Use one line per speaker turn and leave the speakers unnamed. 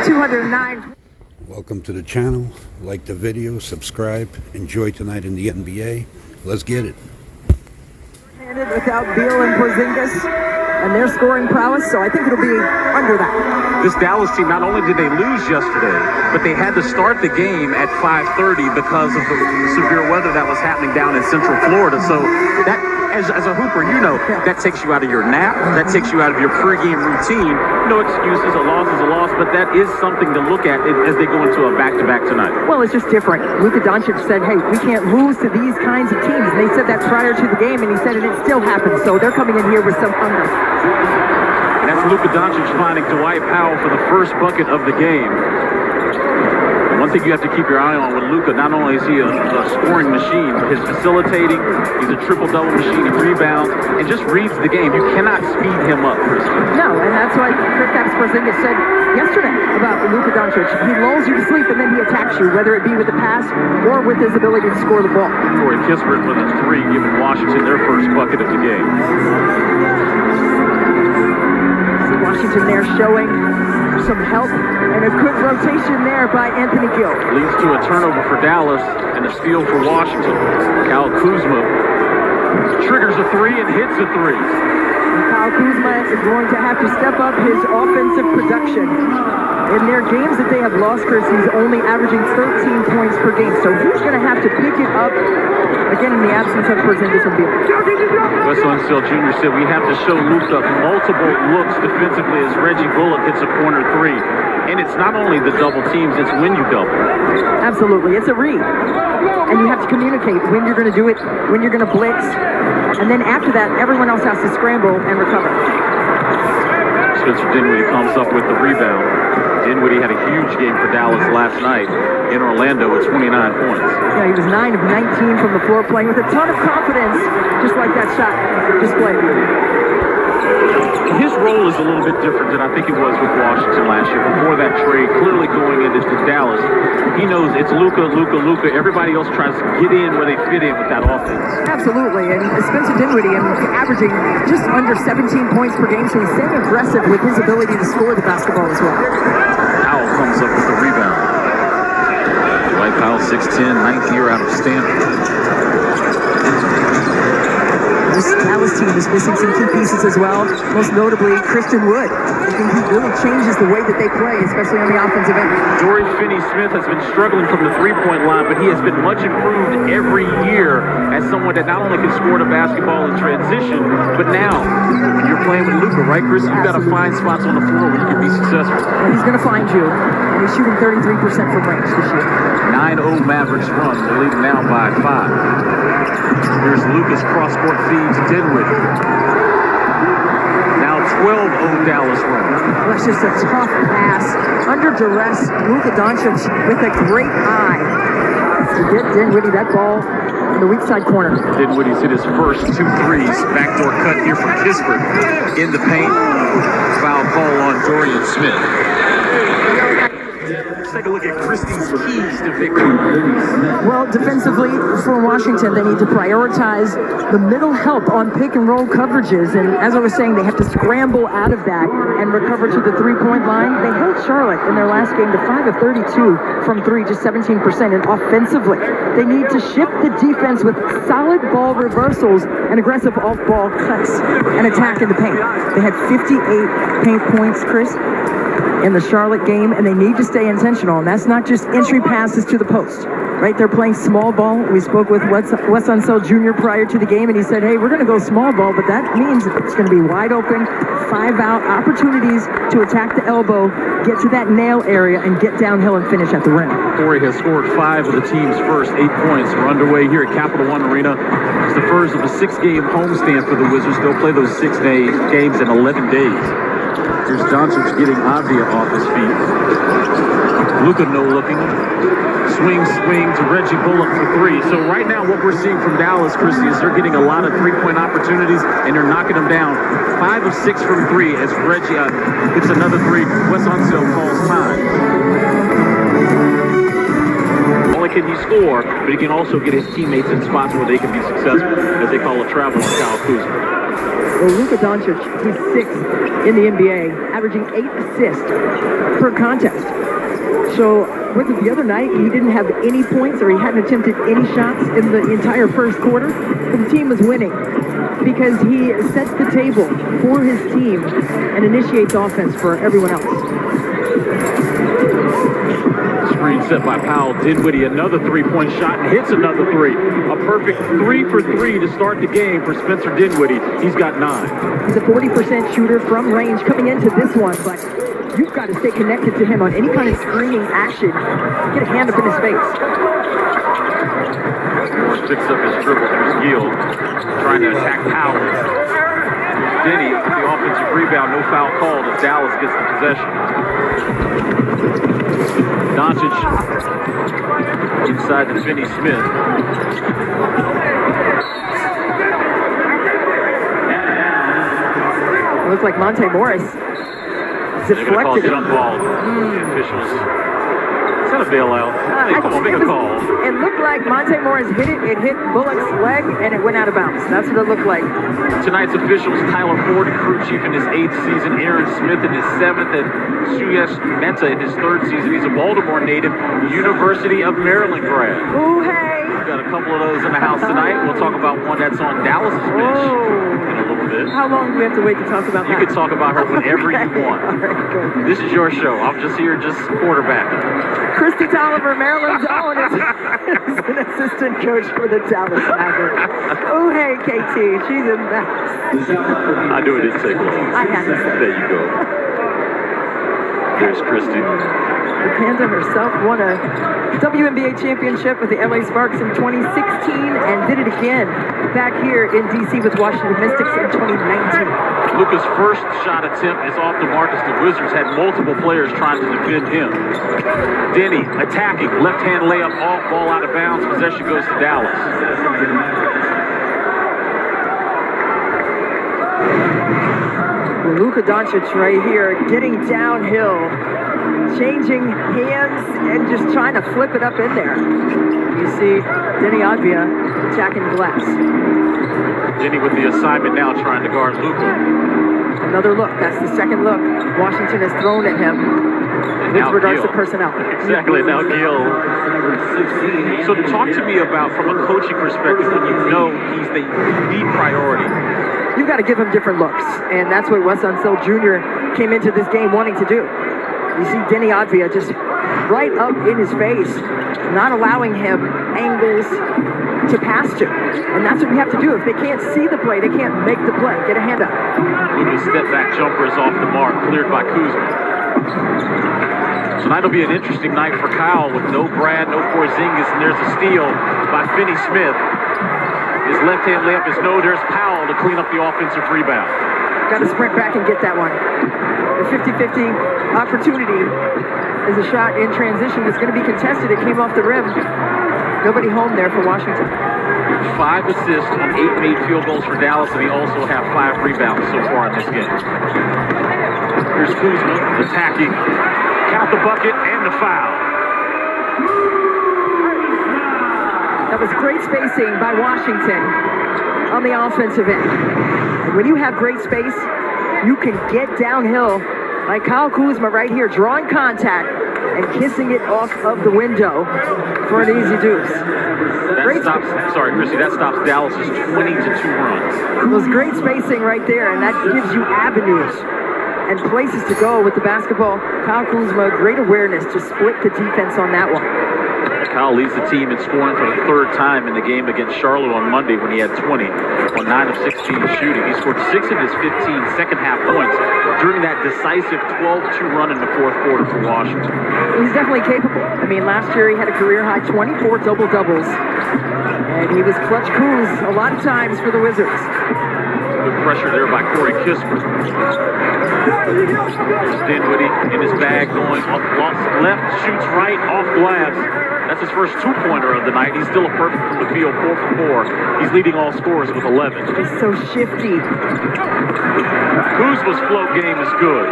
209.
Welcome to the channel. Like the video, subscribe, enjoy tonight in the NBA. Let's get it.
Without Beal and Porzingis and their scoring prowess, so I think it'll be under that.
This Dallas team, not only did they lose yesterday, but they had to start the game at 5:30 because of the severe weather that was happening down in Central Florida. So that, as a hooper, you know, that takes you out of your nap, that takes you out of your pregame routine. No excuses, a loss is a loss, but that is something to look at as they go into a back-to-back tonight.
Well, it's just different. Luka Doncic said, hey, we can't lose to these kinds of teams. And they said that prior to the game, and he said it still happens. So they're coming in here with some hunger.
And that's Luka Doncic finding Dwight Powell for the first bucket of the game. One thing you have to keep your eye on with Luka, not only is he a scoring machine, but his facilitating, he's a triple-double machine, he rebounds, and just reads the game. You cannot speed him up, Chris.
No, and that's what Kristaps Porzingis said yesterday about Luka Doncic. He lulls you to sleep, and then he attacks you, whether it be with the pass or with his ability to score the ball.
Corey Kispert with a three, giving Washington their first bucket of the game.
Washington there showing some help and a good rotation there by Anthony Gill.
Leads to a turnover for Dallas and a steal for Washington. Kyle Kuzma triggers a three and hits a three.
And Kyle Kuzma is going to have to step up his offensive production. In their games that they have lost, Chris, he's only averaging 13 points per game. So he's going to have to pick it up, again, in the absence of Porzingis and Beal.
Wes Unseld Jr. said we have to show Luka multiple looks defensively as Reggie Bullock hits a corner three. And it's not only the double teams, it's when you double.
Absolutely. It's a read. And you have to communicate when you're going to do it, when you're going to blitz. And then after that, everyone else has to scramble and recover.
Spencer Dinwiddie comes up with the rebound. Dinwiddie had a huge game for Dallas last night in Orlando with 29 points.
Yeah, he was 9 of 19 from the floor, playing with a ton of confidence, just like that shot displayed.
His role is a little bit different than I think it was with Washington last year. Before that trade, clearly going into Dallas, he knows it's Luka, Luka, Luka. Everybody else tries to get in where they fit in with that offense.
Absolutely, and Spencer Dinwiddie averaging just under 17 points per game, so he's staying aggressive with his ability to score the basketball as well.
Powell comes up with the rebound. Dwight Powell, 6'10", ninth year out of Stanford.
This Dallas team is missing some key pieces as well, most notably Christian Wood. I think he really changes the way that they play, especially on the offensive end.
Dorian Finney-Smith has been struggling from the three-point line, but he has been much improved every year as someone that not only can score the basketball in transition, but now, when you're playing with Luka, right, Chris, you've got to find spots on the floor where you can be successful.
And he's going to find you, and he's shooting 33% from range this year.
9-0 Mavericks run, they're leading now by 5. Here's Luka's cross-court feed to Dinwiddie. Now 12-0 Dallas run.
That's just a tough pass. Under duress, Luka Doncic with a great eye to get Dinwiddie that ball in the weak side corner.
Dinwiddie's hit his first 2 threes. Backdoor cut here from Kispert in the paint. Foul call on Dorian Smith. Let's take a look at Christie's keys to victory.
Well, defensively for Washington, they need to prioritize the middle help on pick and roll coverages. And as I was saying, they have to scramble out of that and recover to the three-point line. They held Charlotte in their last game to 5 of 32 from three, just 17%. And offensively, they need to shift the defense with solid ball reversals and aggressive off-ball cuts and attack in the paint. They had 58 paint points, Chris, in the Charlotte game, and they need to stay intentional. And that's not just entry passes to the post, right? They're playing small ball. We spoke with Wes Unseld Jr. prior to the game, and he said, hey, we're going to go small ball, but that means it's going to be wide open, 5-out opportunities to attack the elbow, get to that nail area, and get downhill and finish at the rim.
Corey has scored 5 of the team's first 8 points. We're underway here at Capital One Arena. It's the first of a 6-game homestand for the Wizards. They'll play those 6 games in 11 days. Here's Doncic getting Avdia off his feet. Luka no-looking. Swing to Reggie Bullock for 3. So right now what we're seeing from Dallas, Christie, is they're getting a lot of three-point opportunities, and they're knocking them down. 5 of 6 from 3 as Reggie hits another 3. Wes Unseld calls time. Not only can he score, but he can also get his teammates in spots where they can be successful, as they call a travel on Kyle Kuzma.
Well, Luka Doncic, he's 6 in the NBA, averaging 8 assists per contest. So, was it the other night he didn't have any points or he hadn't attempted any shots in the entire first quarter? The team was winning because he sets the table for his team and initiates offense for everyone else.
Screen set by Powell. Dinwiddie, another three-point shot, and hits another three. A perfect 3 for 3 to start the game for Spencer Dinwiddie. He's got 9.
He's a 40% shooter from range coming into this one, but you've got to stay connected to him on any kind of screening action. Get a hand up in his face.
Morris picks up his dribble through Gill, trying to attack Powell. Denny with the offensive rebound, no foul called as Dallas gets the possession. Doncic inside to Finney Smith.
It looks like Monte Morris
They're going to call
deflected it.
jump ball. The officials. Is that a bailout? Hey, come on, make a call.
It looked like Monte Morris hit it. It hit Bullock's leg, and it went out of bounds. That's what it looked like.
Tonight's officials, Tyler Ford, crew chief in his 8th season, Aaron Smith in his 7th, and Suyesh Mehta in his 3rd season. He's a Baltimore native, University of Maryland grad.
Ooh, hey.
We've got a couple of those in the house tonight. We'll talk about one that's on Dallas's bench in a little bit.
How long do we have to wait to talk about
You
that?
can talk about her whenever you want.
All right, good.
This is your show. I'm just here just quarterbacking.
Christy Tolliver, Maryland's own, is an assistant coach for the Dallas Mavericks. Oh, hey, KT. She's a mess.
I knew it didn't take long.
I had to say.
There you go. There's Christy.
The Panda herself won a WNBA championship with the LA Sparks in 2016 and did it again back here in DC with Washington Mystics in 2019.
Luka's first shot attempt is off the mark as the Wizards had multiple players trying to defend him. Denny attacking, left-hand layup off, ball out of bounds. Possession goes to Dallas.
Luka Doncic right here getting downhill, changing hands and just trying to flip it up in there. You see Denny Advia attacking the glass.
Denny with the assignment now trying to guard Luka.
Another look. That's the second look Washington has thrown at him with regards to personnel.
Exactly. Now Gill. So talk to me about, from a coaching perspective, when you know he's the lead priority.
You've got to give him different looks, and that's what Wes Unseld Jr. came into this game wanting to do. You see Denny Advia just right up in his face, not allowing him angles to pass to. And that's what we have to do. If they can't see the play, they can't make the play. Get a hand up.
Luka's step back jumper is off the mark, cleared by Kuzma. Tonight'll be an interesting night for Kyle with no Brad, no Porzingis, and there's a steal by Finney Smith. His left-hand layup is no. There's Powell to clean up the offensive rebound.
Got to sprint back and get that one. The 50-50 opportunity is a shot in transition that's going to be contested. It came off the rim. Nobody home there for Washington.
5 assists on 8 made field goals for Dallas, and he also have 5 rebounds so far in this game. Here's Kuzma attacking. Count the bucket and the foul.
That was great spacing by Washington on the offensive end. And when you have great space, you can get downhill like Kyle Kuzma right here, drawing contact and kissing it off of the window for an easy deuce.
Sorry, Chrissy, that stops Dallas's 20-2 run.
It was great spacing right there, and that gives you avenues and places to go with the basketball. Kyle Kuzma, great awareness to split the defense on that one.
Kyle leads the team in scoring for the 3rd time in the game against Charlotte on Monday when he had 20 on 9 of 16 shooting. He scored 6 of his 15 second-half points during that decisive 12-2 run in the 4th quarter for Washington.
He's definitely capable. I mean, last year he had a career-high 24 double-doubles, and he was clutch Kuz a lot of times for the Wizards.
Good pressure there by Corey Kispert. Dinwiddie in his bag going up left, shoots right, off glass. That's his first 2-pointer of the night. He's still a perfect from the field, 4 for 4. He's leading all scorers with 11.
He's so shifty.
Kuzma's float game is good.